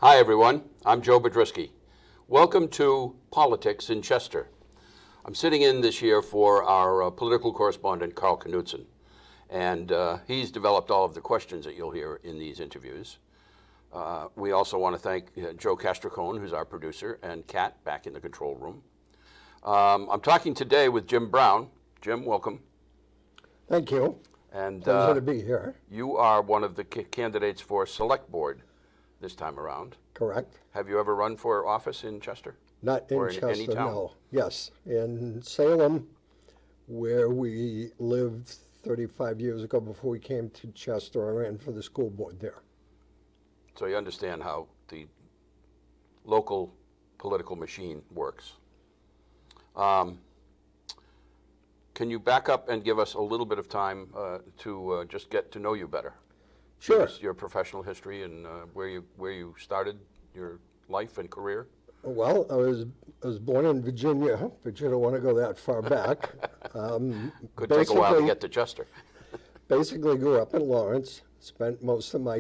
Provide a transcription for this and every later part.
Hi, everyone. I'm Joe Biedrzycki. Welcome to Politics in Chester. I'm sitting in this year for our political correspondent, Carl Knudsen, and he's developed all of the questions that you'll hear in these interviews. We also want to thank Joe Castricone, who's our producer, and Kat back in the control room. I'm talking today with Jim Brown. Jim, welcome. Thank you. And pleasure to be here. You are one of the candidates for Select Board this time around. Correct. Have you ever run for office in Chester? Not in Chester, any town? no. Yes, in Salem, where we lived 35 years ago before we came to Chester. I ran for the school board there. So you understand how the local political machine works. Can you back up and give us a little bit of time to just get to know you better? Sure. Your professional history and where you started your life and career. Well, I was born in Virginia, but you don't want to go that far back. Could take a while to get to Chester. Basically grew up in Lawrence, spent most of my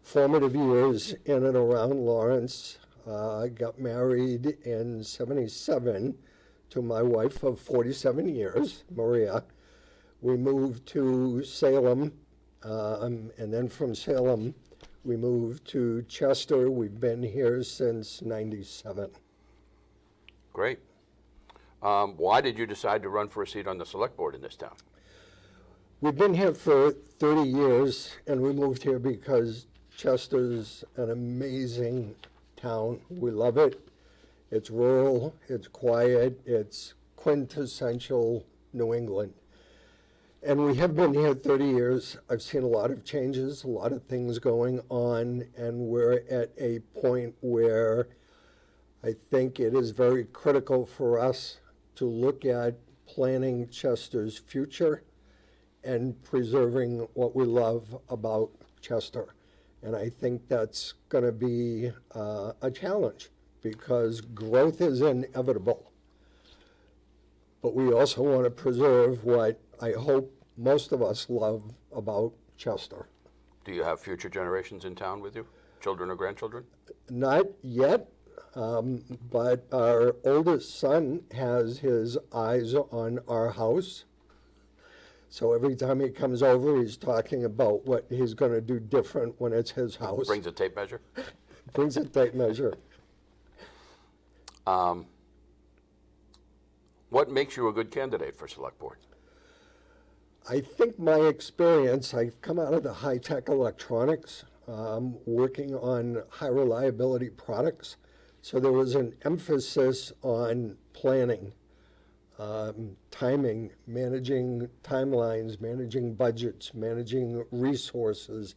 formative years in and around Lawrence. I got married in '77 to my wife of 47 years, Maria. We moved to Salem, and then from Salem, we moved to Chester. We've been here since '97. Great. Why did you decide to run for a seat on the select board in this town? We've been here for 30 years, and we moved here because Chester's an amazing town. We love it. It's rural, it's quiet, it's quintessential New England. And we have been here 30 years. I've seen a lot of changes, a lot of things going on, and we're at a point where I think it is very critical for us to look at planning Chester's future and preserving what we love about Chester. And I think that's going to be a challenge because growth is inevitable. But we also want to preserve what I hope most of us love about Chester. Do you have future generations in town with you? Children or grandchildren? Not yet, but our oldest son has his eyes on our house. So every time he comes over, he's talking about what he's going to do different when it's his house. Brings a tape measure? Brings a tape measure. What makes you a good candidate for select board? I think my experience, I've come out of the high-tech electronics, working on high reliability products. So there was an emphasis on planning, timing, managing timelines, managing budgets, managing resources,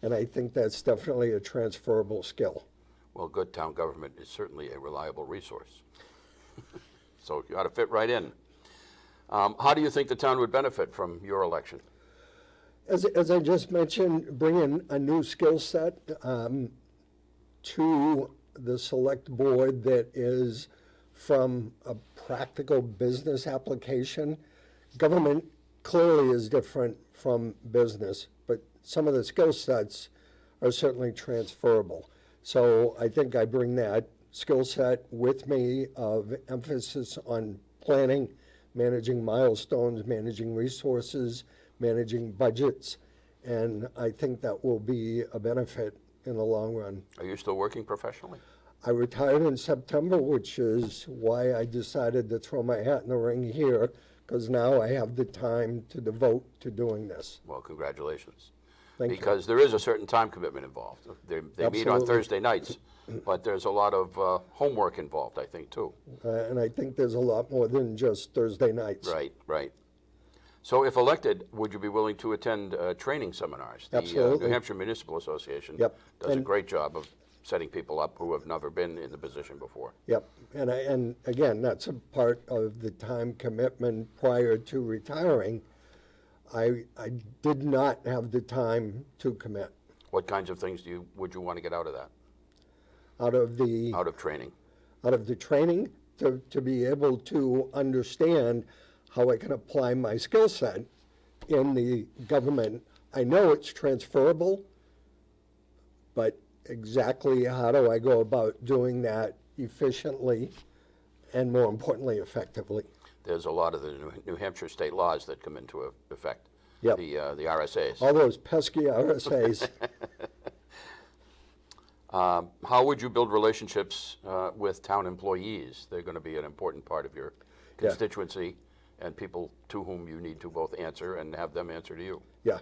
and I think that's definitely a transferable skill. Well, good town government is certainly a reliable resource. So you ought to fit right in. How do you think the town would benefit from your election? As I just mentioned, bringing a new skill set to the select board that is from a practical business application. Government clearly is different from business, but some of the skill sets are certainly transferable. So I think I bring that skill set with me of emphasis on planning, managing milestones, managing resources, managing budgets, and I think that will be a benefit in the long run. Are you still working professionally? I retired in September, which is why I decided to throw my hat in the ring here, because now I have the time to devote to doing this. Well, congratulations. Thank because you. there is a certain time commitment involved. They meet on Absolutely. Thursday nights, but there's a lot of homework involved, I think, too. And I think there's a lot more than just Thursday nights. Right, right. So if elected, would you be willing to attend training seminars? The Absolutely. New Hampshire Municipal Association Yep. does a great job of setting people up who have never been in the position before. Yep, and again, that's a part of the time commitment prior to retiring. I did not have the time to commit. What kinds of things would you want to get out of that? Out of training? Out of the training to be able to understand how I can apply my skill set in the government. I know it's transferable, but exactly how do I go about doing that efficiently and, more importantly, effectively. There's a lot of the New Hampshire state laws that come into effect. Yep. The RSAs. All those pesky RSAs. How would you build relationships with town employees? They're going to be an important part of your constituency and people to whom you need to both answer and have them answer to you. Yeah.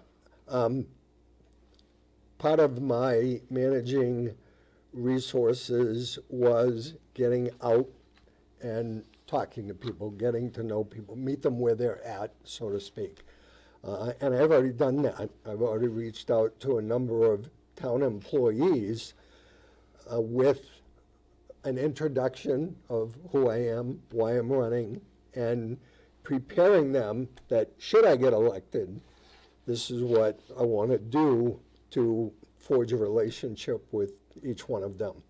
Part of my managing resources was getting out and talking to people, getting to know people, meet them where they're at, so to speak. And I've already done that. I've already reached out to a number of town employees with an introduction of who I am, why I'm running, and preparing them that should I get elected, this is what I want to do to forge a relationship with each one of them.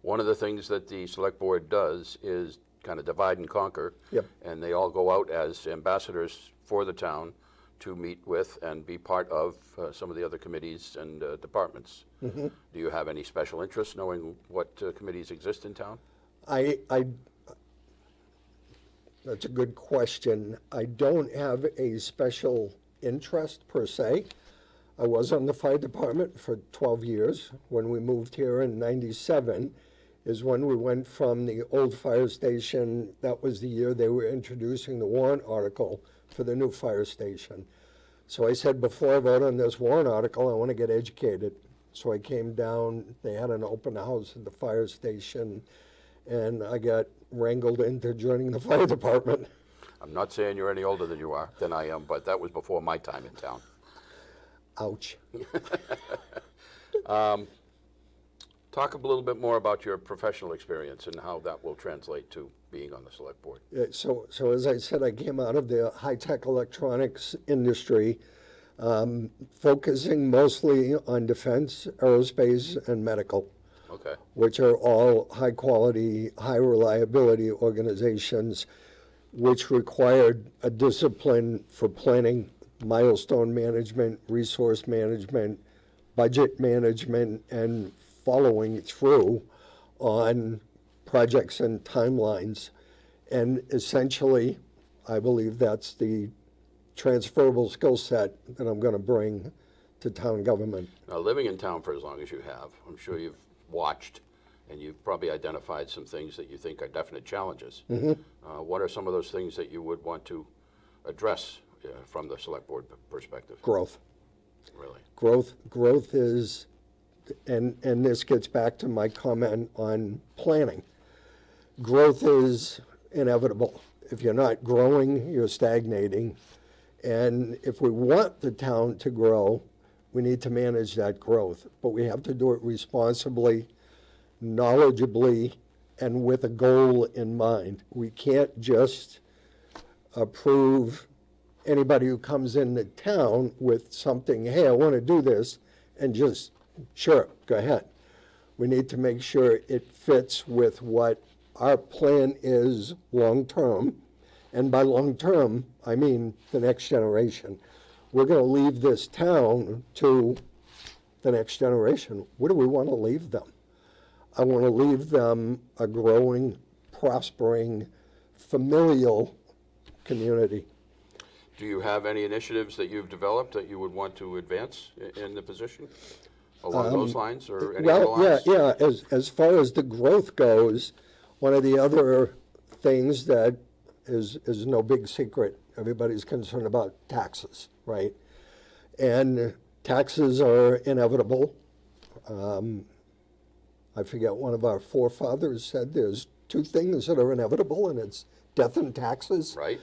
One of the things that the select board does is kind of divide and conquer. Yep. And they all go out as ambassadors for the town to meet with and be part of some of the other committees and departments. Mm-hmm. Do you have any special interest knowing what committees exist in town? That's a good question. I don't have a special interest per se. I was on the fire department for 12 years. When we moved here in '97 is when we went from the old fire station. That was the year they were introducing the warrant article for the new fire station. So I said, before I vote on this warrant article, I want to get educated. So I came down, they had an open house at the fire station, and I got wrangled into joining the fire department. I'm not saying you're any older than I am, but that was before my time in town. Ouch. Talk a little bit more about your professional experience and how that will translate to being on the select board. So as I said, I came out of the high-tech electronics industry, focusing mostly on defense, aerospace, and medical. Okay. Which are all high-quality, high-reliability organizations which required a discipline for planning, milestone management, resource management, budget management, and following through on projects and timelines. And essentially, I believe that's the transferable skill set that I'm going to bring to town government. Now, living in town for as long as you have, I'm sure you've watched and you've probably identified some things that you think are definite challenges. Mm-hmm. What are some of those things that you would want to address from the select board perspective? Growth. Really? Growth is, and this gets back to my comment on planning. Growth is inevitable. If you're not growing, you're stagnating. And if we want the town to grow, we need to manage that growth. But we have to do it responsibly, knowledgeably, and with a goal in mind. We can't just approve anybody who comes into town with something, hey, I want to do this, and just, sure, go ahead. We need to make sure it fits with what our plan is long-term. And by long-term, I mean the next generation. We're going to leave this town to the next generation. What do we want to leave them? I want to leave them a growing, prospering, familial community. Do you have any initiatives that you've developed that you would want to advance in the position along those lines or any other lines? Yeah. As far as the growth goes, one of the other things that is no big secret, everybody's concerned about taxes, right? And taxes are inevitable. I forget, one of our forefathers said there's two things that are inevitable, and it's death and taxes. Right.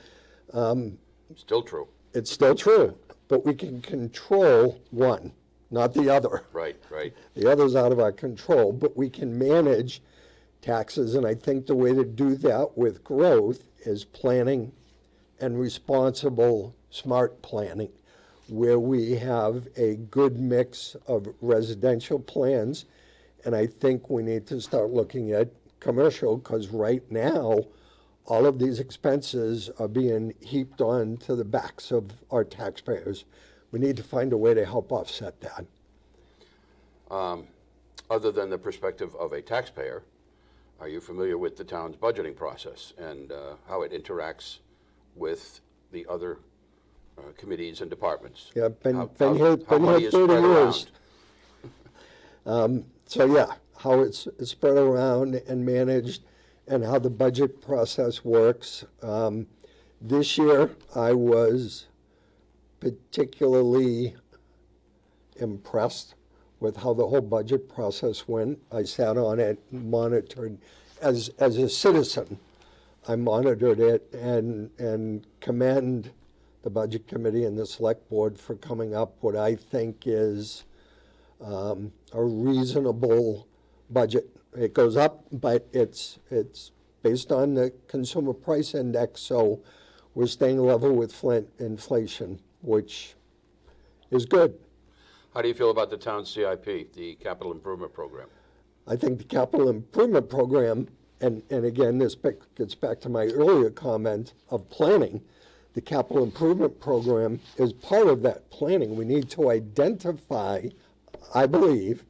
Still true. It's still true, but we can control one, not the other. Right. The other's out of our control, but we can manage taxes, and I think the way to do that with growth is planning and responsible, smart planning, where we have a good mix of residential plans, and I think we need to start looking at commercial, because right now, all of these expenses are being heaped on to the backs of our taxpayers. We need to find a way to help offset that. other than the perspective of a taxpayer, are you familiar with the town's budgeting process and how it interacts with the other committees and departments? Yeah, been How here money is 30 spread years. around? So yeah, how it's spread around and managed and how the budget process works. This year, I was particularly impressed with how the whole budget process went. I sat on it, monitored, as a citizen, I monitored it and commend the Budget Committee and the Select Board for coming up what I think is a reasonable budget. It goes up, but it's based on the Consumer Price Index, so we're staying level with inflation, which is good. How do you feel about the town's CIP, the Capital Improvement Program? I think the capital improvement program, and again, this gets back to my earlier comment of planning, the capital improvement program is part of that planning. We need to identify, I believe,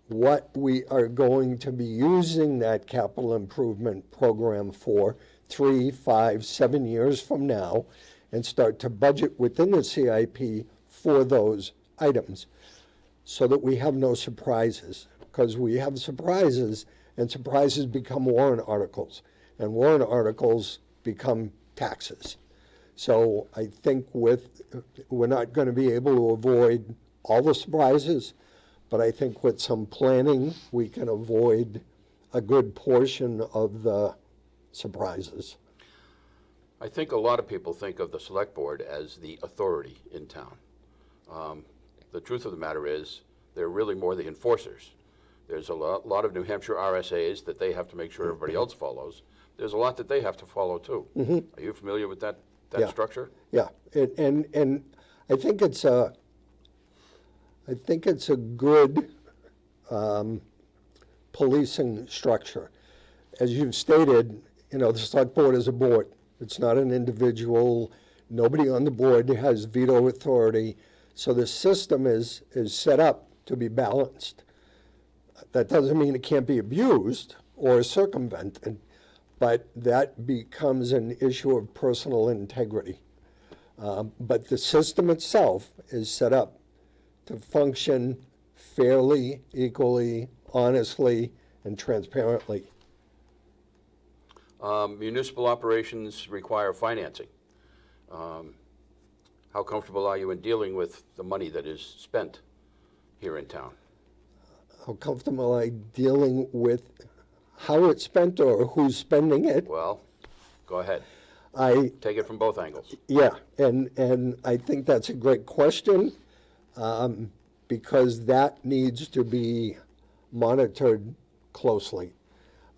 what we are going to be using that capital improvement program for 3, 5, 7 years from now, and start to budget within the CIP for those items so that we have no surprises. Because we have surprises, and surprises become warrant articles, and warrant articles become taxes. So I think we're not going to be able to avoid all the surprises, but I think with some planning, we can avoid a good portion of the surprises. I think a lot of people think of the Select Board as the authority in town. The truth of the matter is, they're really more the enforcers. There's a lot of New Hampshire RSAs that they have to make sure everybody else follows. There's a lot that they have to follow too. Are you familiar with that Yeah. structure? Yeah, and I think it's a good policing structure. As you've stated, the Select Board is a board. It's not an individual. Nobody on the board has veto authority. So the system is set up to be balanced. That doesn't mean it can't be abused or circumvented, but that becomes an issue of personal integrity. But the system itself is set up to function fairly, equally, honestly, and transparently. Municipal operations require financing. How comfortable are you in dealing with the money that is spent here in town? How comfortable am I dealing with how it's spent or who's spending it? Well, go ahead. I Take it from both angles. Yeah, and I think that's a great question because that needs to be monitored closely.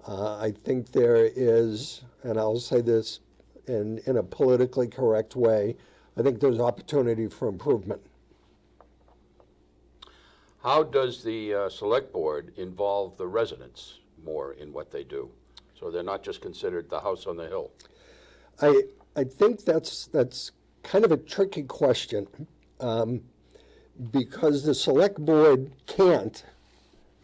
I think there is, and I'll say this in a politically correct way, I think there's opportunity for improvement. How does the Select Board involve the residents more in what they do? So they're not just considered the house on the hill. I think that's kind of a tricky question because the Select Board can't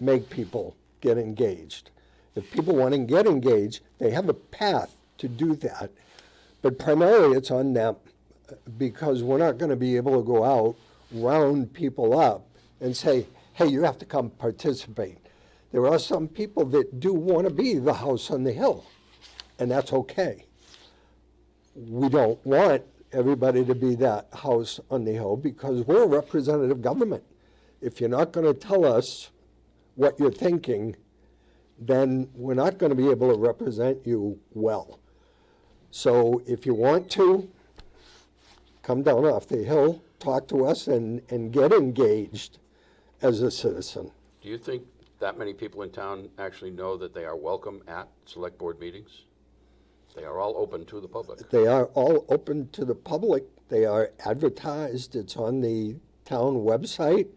make people get engaged. If people want to get engaged, they have a path to do that. But primarily it's on them because we're not going to be able to go out, round people up, and say, hey, you have to come participate. There are some people that do want to be the house on the hill, and that's okay. We don't want everybody to be that house on the hill because we're a representative government. If you're not going to tell us what you're thinking, then we're not going to be able to represent you well. So if you want to, come down off the hill, talk to us, and get engaged as a citizen. Do you think that many people in town actually know that they are welcome at Select Board meetings? They are all open to the public. They are all open to the public. They are advertised. It's on the town website.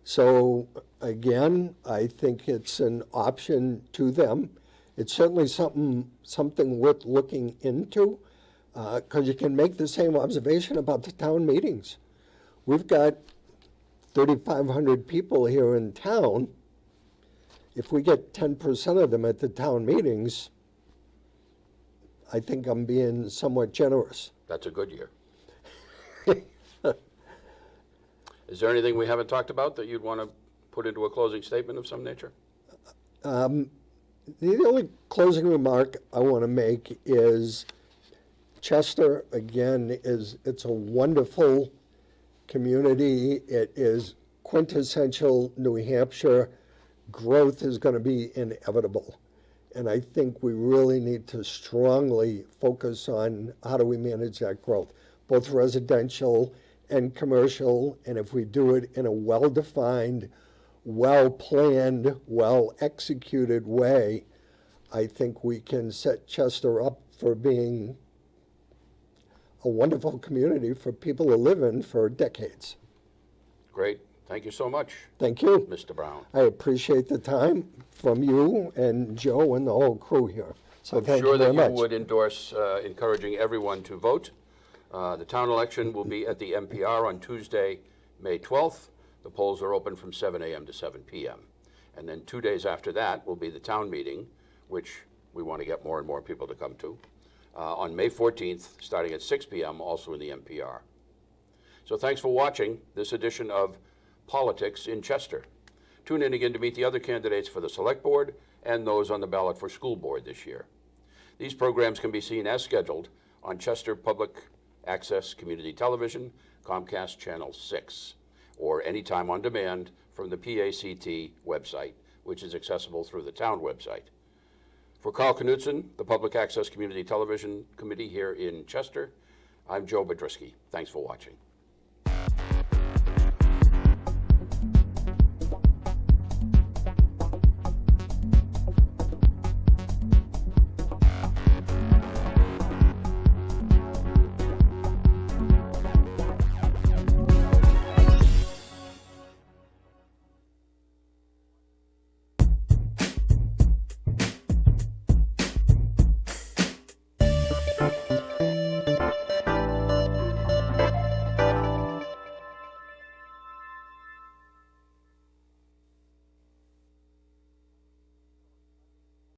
So again, I think it's an option to them. It's certainly something worth looking into because you can make the same observation about the town meetings. We've got 3,500 people here in town, if we get 10% of them at the town meetings, I think I'm being somewhat generous. That's a good year. Is there anything we haven't talked about that you'd want to put into a closing statement of some nature? The only closing remark I want to make is Chester, again, it's a wonderful community. It is quintessential New Hampshire. Growth is going to be inevitable. And I think we really need to strongly focus on how do we manage that growth, both residential and commercial. And if we do it in a well-defined, well-planned, well-executed way, I think we can set Chester up for being a wonderful community for people to live in for decades. Great. Thank you so much. Thank you. Mr. Brown. I appreciate the time from you and Joe and the whole crew here. So thank you very much. I'm sure that you would endorse encouraging everyone to vote. The town election will be at the MPR on Tuesday, May 12th. The polls are open from 7 a.m. to 7 p.m. And then 2 days after that will be the town meeting, which we want to get more and more people to come to, on May 14th, starting at 6 p.m., also in the MPR. So thanks for watching this edition of Politics in Chester. Tune in again to meet the other candidates for the Select Board and those on the ballot for School Board this year. These programs can be seen as scheduled on Chester Public Access Community Television, Comcast Channel 6, or anytime on demand from the PACT website, which is accessible through the town website. For Carl Knutson, the Public Access Community Television Committee here in Chester, I'm Joe Biedrzycki. Thanks for watching.